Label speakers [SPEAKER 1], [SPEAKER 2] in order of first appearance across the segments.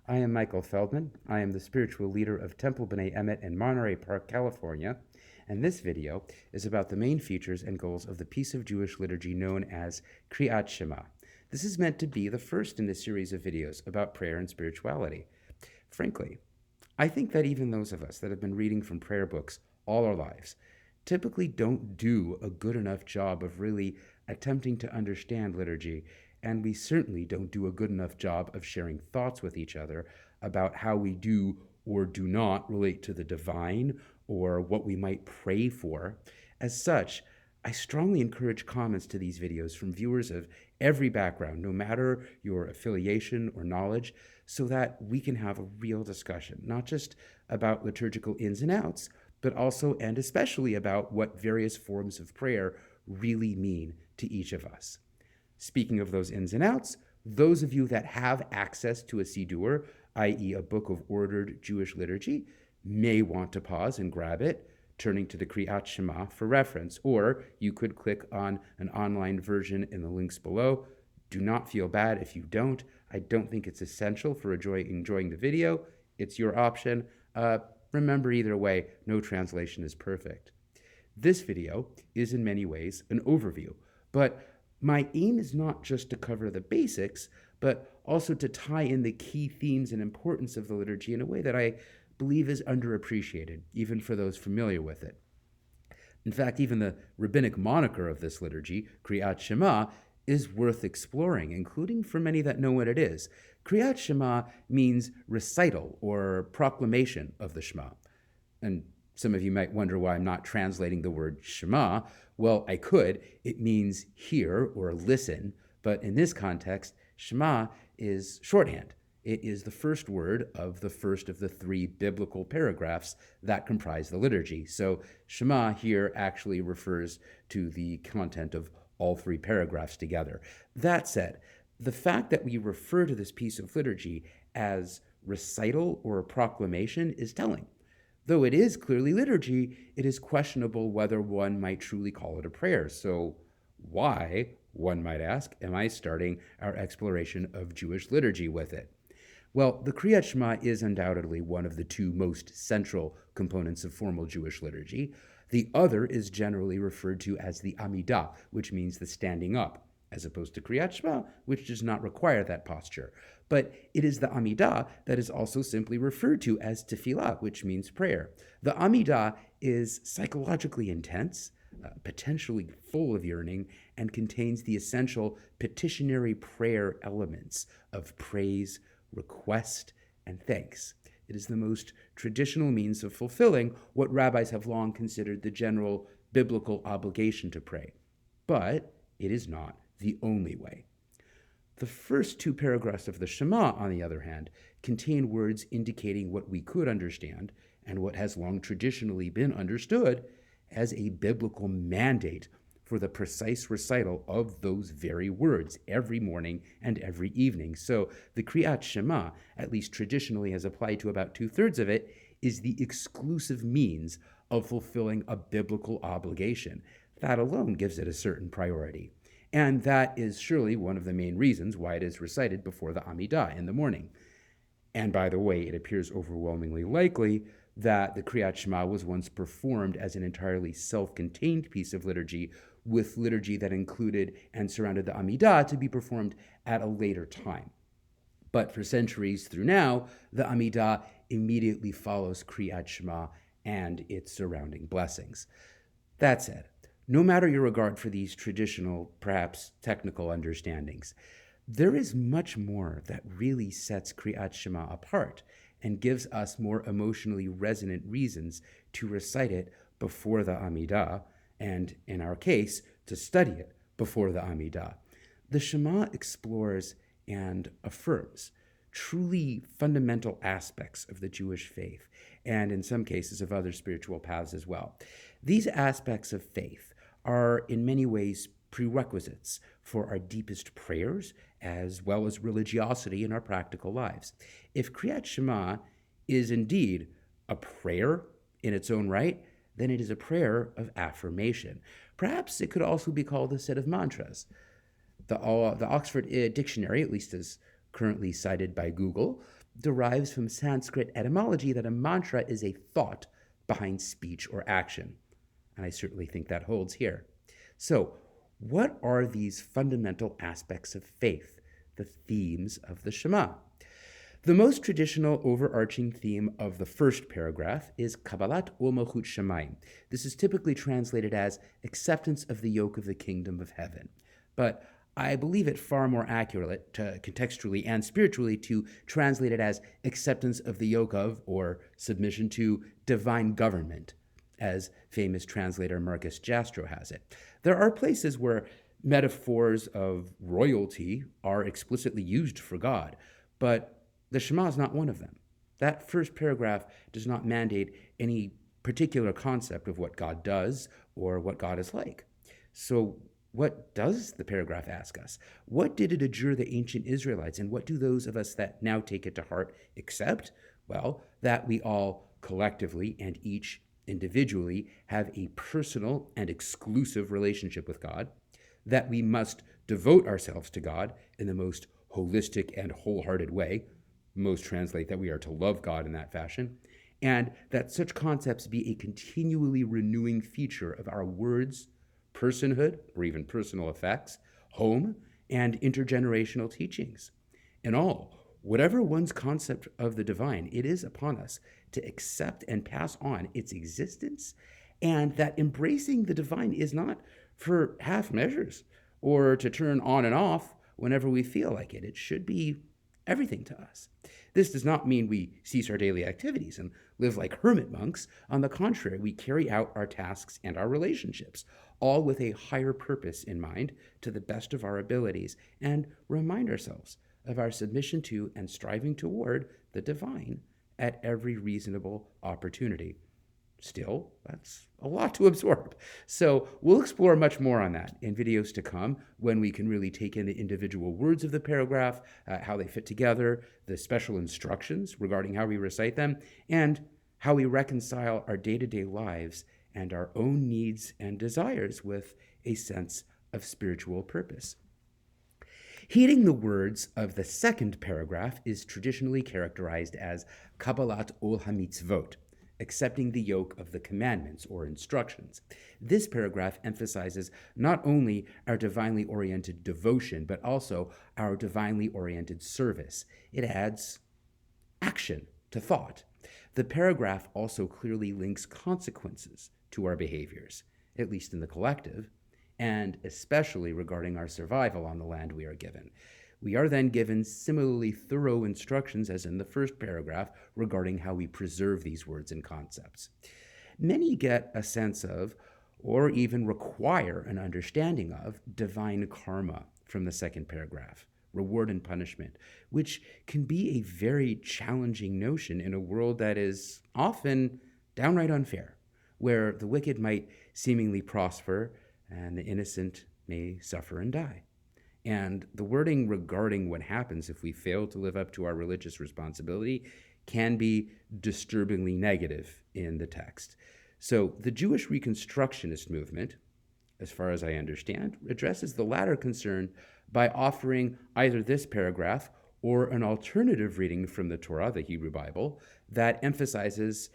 [SPEAKER 1] I am Michael Feldman. I am the spiritual leader of Temple B'nai Emet in Monterey Park, California, and this video is about the main features and goals of the piece of Jewish liturgy known as Kri'at Shema. This is meant to be the first in a series of videos about prayer and spirituality. Frankly, I think that even those of us that have been reading from prayer books all our lives typically don't do a good enough job of really attempting to understand liturgy, and we certainly don't do a good enough job of sharing thoughts with each other about how we do or do not relate to the divine or what we might pray for. As such, I strongly encourage comments to these videos from viewers of every background, no matter your affiliation or knowledge, so that we can have a real discussion, not just about liturgical ins and outs, but also and especially about what various forms of prayer really mean to each of us. Speaking of those ins and outs, those of you that have access to a Siddur, i.e. a book of ordered Jewish liturgy, may want to pause and grab it, turning to the Kri'at Shema for reference, or you could click on an online version in the links below. Do not feel bad if you don't. I don't think it's essential for enjoying the video. It's your option. Remember, either way, no translation is perfect. This video is in many ways an overview, but my aim is not just to cover the basics, but also to tie in the key themes and importance of the liturgy in a way that I believe is underappreciated, even for those familiar with it. In fact, even the rabbinic moniker of this liturgy, Kri'at Shema, is worth exploring, including for many that know what it is. Kri'at Shema means recital or proclamation of the Shema. And some of you might wonder why I'm not translating the word Shema. Well, I could. It means hear or listen, but in this context, Shema is shorthand. It is the first word of the first of the three biblical paragraphs that comprise the liturgy. So Shema here actually refers to the content of all three paragraphs together. That said, the fact that we refer to this piece of liturgy as recital or a proclamation is telling. Though it is clearly liturgy, it is questionable whether one might truly call it a prayer. So why, one might ask, am I starting our exploration of Jewish liturgy with it? Well, the Kri'at Shema is undoubtedly one of the two most central components of formal Jewish liturgy. The other is generally referred to as the Amidah, which means the standing up, as opposed to Kri'at Shema, which does not require that posture. But it is the Amidah that is also simply referred to as Tefillah, which means prayer. The Amidah is psychologically intense, potentially full of yearning, and contains the essential petitionary prayer elements of praise, request, and thanks. It is the most traditional means of fulfilling what rabbis have long considered the general biblical obligation to pray. But it is not the only way. The first two paragraphs of the Shema, on the other hand, contain words indicating what we could understand and what has long traditionally been understood as a biblical mandate for the precise recital of those very words every morning and every evening. So the Kri'at Shema, at least traditionally as applied to about 2/3 of it, is the exclusive means of fulfilling a biblical obligation. That alone gives it a certain priority. And that is surely one of the main reasons why it is recited before the Amidah in the morning. And by the way, it appears overwhelmingly likely that the Kri'at Shema was once performed as an entirely self-contained piece of liturgy, with liturgy that included and surrounded the Amidah to be performed at a later time. But for centuries through now, the Amidah immediately follows Kri'at Shema and its surrounding blessings. That said, no matter your regard for these traditional, perhaps technical understandings, there is much more that really sets Kri'at Shema apart and gives us more emotionally resonant reasons to recite it before the Amidah, and in our case, to study it before the Amidah. The Shema explores and affirms truly fundamental aspects of the Jewish faith, and in some cases of other spiritual paths as well. These aspects of faith are in many ways prerequisites for our deepest prayers, as well as religiosity in our practical lives. If Kri'at Shema is indeed a prayer in its own right, then it is a prayer of affirmation. Perhaps it could also be called a set of mantras. The Oxford Dictionary, at least as currently cited by Google, derives from Sanskrit etymology that a mantra is a thought behind speech or action. And I certainly think that holds here. So, what are these fundamental aspects of faith, the themes of the Shema? The most traditional overarching theme of the first paragraph is Kabbalat ol Malchut Shamayim. This is typically translated as acceptance of the yoke of the kingdom of heaven. But I believe it far more accurate contextually and spiritually to translate it as acceptance of the yoke of, or submission to, divine government, as famous translator Marcus Jastrow has it. There are places where metaphors of royalty are explicitly used for God, but the Shema is not one of them. That first paragraph does not mandate any particular concept of what God does or what God is like. So what does the paragraph ask us? What did it adjure the ancient Israelites, and what do those of us that now take it to heart accept? Well, that we all collectively and each individually have a personal and exclusive relationship with God, that we must devote ourselves to God in the most holistic and wholehearted way. Most translate that we are to love God in that fashion, and that such concepts be a continually renewing feature of our words, personhood, or even personal effects, home, and intergenerational teachings. In all, whatever one's concept of the divine, it is upon us to accept and pass on its existence, and that embracing the divine is not for half measures or to turn on and off whenever we feel like it. It should be everything to us. This does not mean we cease our daily activities and live like hermit monks. On the contrary, we carry out our tasks and our relationships, all with a higher purpose in mind to the best of our abilities, and remind ourselves of our submission to and striving toward the divine at every reasonable opportunity. Still, that's a lot to absorb. So we'll explore much more on that in videos to come, when we can really take in the individual words of the paragraph, how they fit together, the special instructions regarding how we recite them, and how we reconcile our day-to-day lives and our own needs and desires with a sense of spiritual purpose. Heeding the words of the second paragraph is traditionally characterized as Kabbalat ol HaMitzvot, accepting the yoke of the commandments or instructions. This paragraph emphasizes not only our divinely oriented devotion, but also our divinely oriented service. It adds action to thought. The paragraph also clearly links consequences to our behaviors, at least in the collective, and especially regarding our survival on the land we are given. We are then given similarly thorough instructions as in the first paragraph regarding how we preserve these words and concepts. Many get a sense of, or even require an understanding of, divine karma from the second paragraph, reward and punishment, which can be a very challenging notion in a world that is often downright unfair, where the wicked might seemingly prosper and the innocent may suffer and die. And the wording regarding what happens if we fail to live up to our religious responsibility can be disturbingly negative in the text. So the Jewish Reconstructionist movement, as far as I understand, addresses the latter concern by offering either this paragraph or an alternative reading from the Torah, the Hebrew Bible, that emphasizes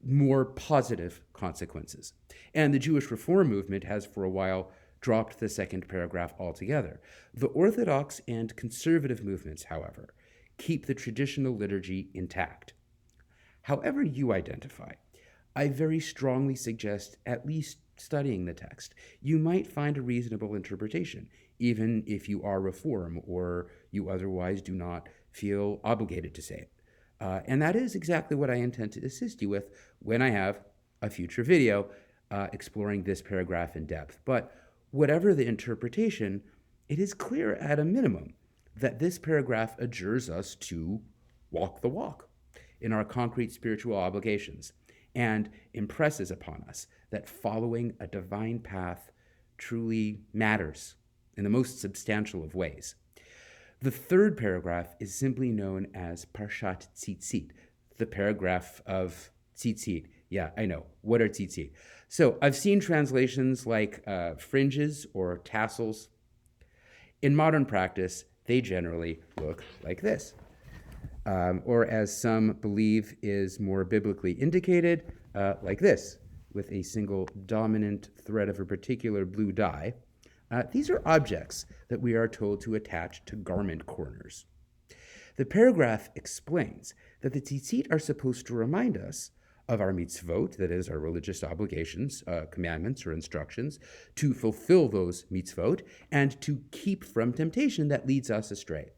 [SPEAKER 1] more positive consequences. And the Jewish Reform movement has for a while dropped the second paragraph altogether. The Orthodox and conservative movements, however, keep the traditional liturgy intact. However you identify, I very strongly suggest at least studying the text. You might find a reasonable interpretation, even if you are Reform or you otherwise do not feel obligated to say it. And that is exactly what I intend to assist you with when I have a future video exploring this paragraph in depth. But whatever the interpretation, it is clear at a minimum that this paragraph adjures us to walk the walk in our concrete spiritual obligations and impresses upon us that following a divine path truly matters in the most substantial of ways. The third paragraph is simply known as Parshat Tzitzit, the paragraph of Tzitzit. Yeah, I know. What are tzitzit? So I've seen translations like fringes or tassels. In modern practice, they generally look like this. or as some believe is more biblically indicated, like this, with a single dominant thread of a particular blue dye. These are objects that we are told to attach to garment corners. The paragraph explains that the tzitzit are supposed to remind us of our mitzvot, that is, our religious obligations, commandments or instructions, to fulfill those mitzvot, and to keep from temptation that leads us astray.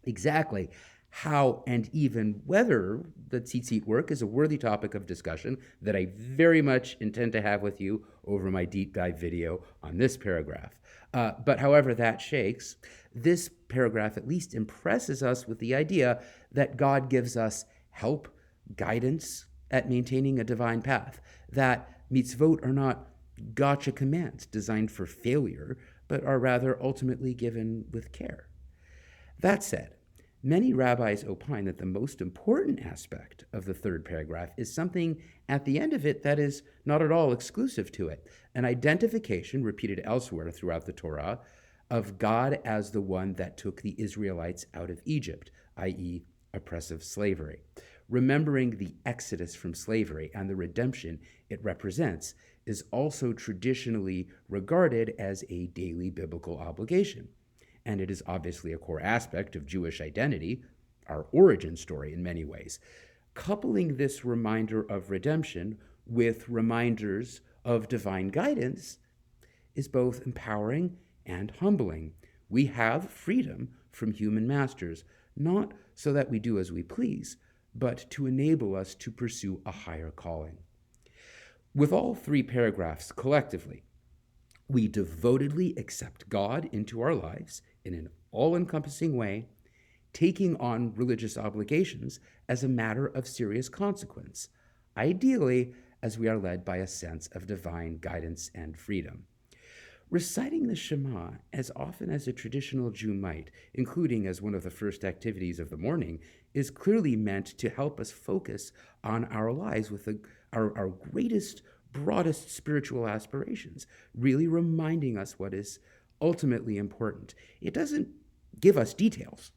[SPEAKER 1] Exactly how and even whether the tzitzit work is a worthy topic of discussion that I very much intend to have with you over my deep dive video on this paragraph. But however that shakes, this paragraph at least impresses us with the idea that God gives us help, guidance at maintaining a divine path, that mitzvot are not gotcha commands designed for failure, but are rather ultimately given with care. That said, many rabbis opine that the most important aspect of the third paragraph is something at the end of it that is not at all exclusive to it, an identification repeated elsewhere throughout the Torah of God as the one that took the Israelites out of Egypt, i.e., oppressive slavery. Remembering the exodus from slavery and the redemption it represents is also traditionally regarded as a daily biblical obligation. And it is obviously a core aspect of Jewish identity, our origin story in many ways. Coupling this reminder of redemption with reminders of divine guidance is both empowering and humbling. We have freedom from human masters, not so that we do as we please, but to enable us to pursue a higher calling. With all three paragraphs collectively, we devotedly accept God into our lives in an all-encompassing way, taking on religious obligations as a matter of serious consequence, ideally as we are led by a sense of divine guidance and freedom. Reciting the Shema as often as a traditional Jew might, including as one of the first activities of the morning, is clearly meant to help us focus on our lives with our greatest, broadest spiritual aspirations, really reminding us what is ultimately important. It doesn't give us details.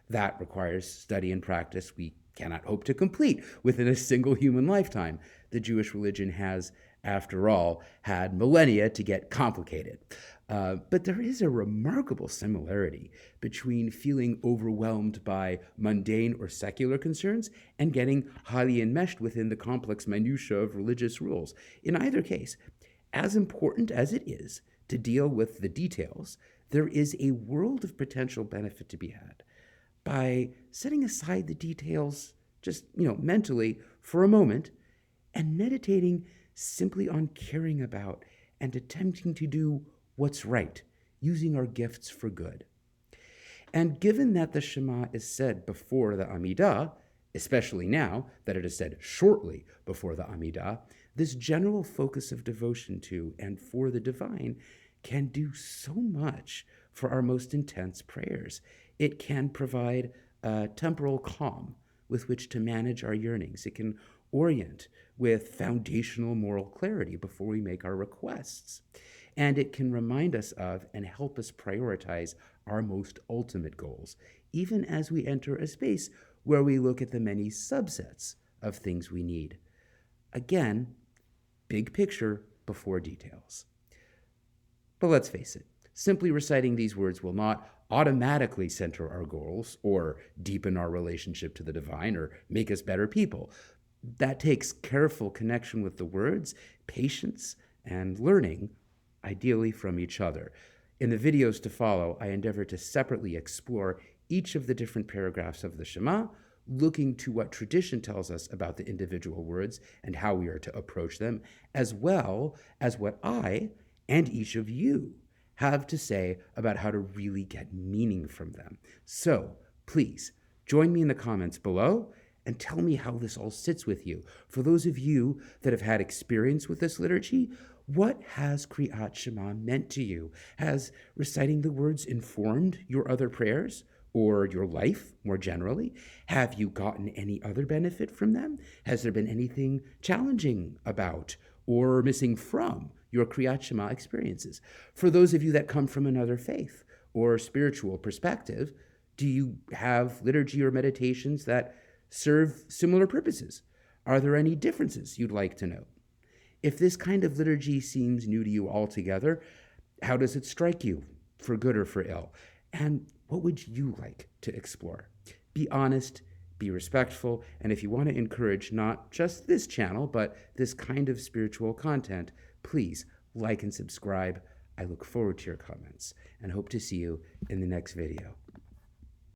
[SPEAKER 1] That requires study and practice we cannot hope to complete within a single human lifetime. The Jewish religion has, after all, had millennia to get complicated. But there is a remarkable similarity between feeling overwhelmed by mundane or secular concerns and getting highly enmeshed within the complex minutiae of religious rules. In either case, as important as it is to deal with the details, there is a world of potential benefit to be had by setting aside the details just, mentally for a moment and meditating simply on caring about and attempting to do what's right, using our gifts for good. And given that the Shema is said before the Amidah, especially now that it is said shortly before the Amidah, this general focus of devotion to and for the divine can do so much for our most intense prayers. It can provide a temporal calm with which to manage our yearnings. It can orient with foundational moral clarity before we make our requests. And it can remind us of and help us prioritize our most ultimate goals, even as we enter a space where we look at the many subsets of things we need. Again, big picture before details. But let's face it, simply reciting these words will not automatically center our goals or deepen our relationship to the divine or make us better people. That takes careful connection with the words, patience, and learning, ideally from each other. In the videos to follow, I endeavor to separately explore each of the different paragraphs of the Shema, looking to what tradition tells us about the individual words and how we are to approach them, as well as what I and each of you have to say about how to really get meaning from them. So please join me in the comments below and tell me how this all sits with you. For those of you that have had experience with this liturgy, what has Kri'at Shema meant to you? Has reciting the words informed your other prayers or your life more generally? Have you gotten any other benefit from them? Has there been anything challenging about or missing from your Kri'at Shema experiences? For those of you that come from another faith or spiritual perspective, Do you have liturgy or meditations that serve similar purposes? Are there any differences you'd like to know? If this kind of liturgy seems new to you altogether, how does it strike you, for good or for ill? And what would you like to explore? Be honest, be respectful, and if you want to encourage not just this channel, but this kind of spiritual content, please like and subscribe. I look forward to your comments and hope to see you in the next video.